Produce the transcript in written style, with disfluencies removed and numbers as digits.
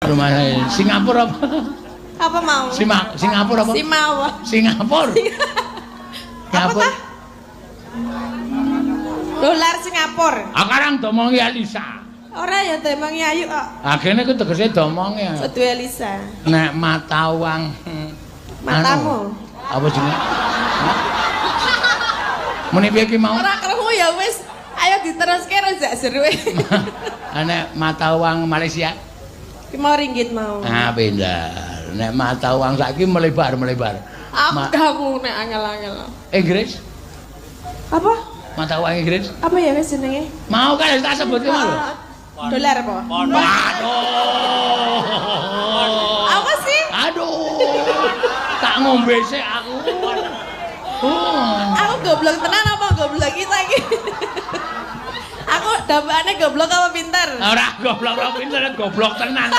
Rumah saya Singapura apa? Apa mau? Singapura apa? Simawa. Singapura. Singapura. Dolar Singapura. Sekarang domongi Alisa. Ora ya temangi ayu kok. Akhirnya aku tegese domongi. Kudu Elisa. Nek mata uang. Matamu. Apa jenenge? Muni piye ki mau? Ora krungu ya wis. Ayo diteruske rojak seruwe. Nek mata uang Malaysia. Ki mau ringgit mau. Ah bener. Nek mata uang saiki melebar. Aku kamu nek angel-angel. Inggris? Apa? Mata uang Inggris? Apa ya wis jenenge? Mau kan tak sebut ki mau. Dolar apa? Aduh. Apa sih? Aduh. Tak ngombe sik aku. Aku goblok tenan apa goblok kita iki? Aku dambane goblok apa pinter? Ora goblok pinter, goblok tenan.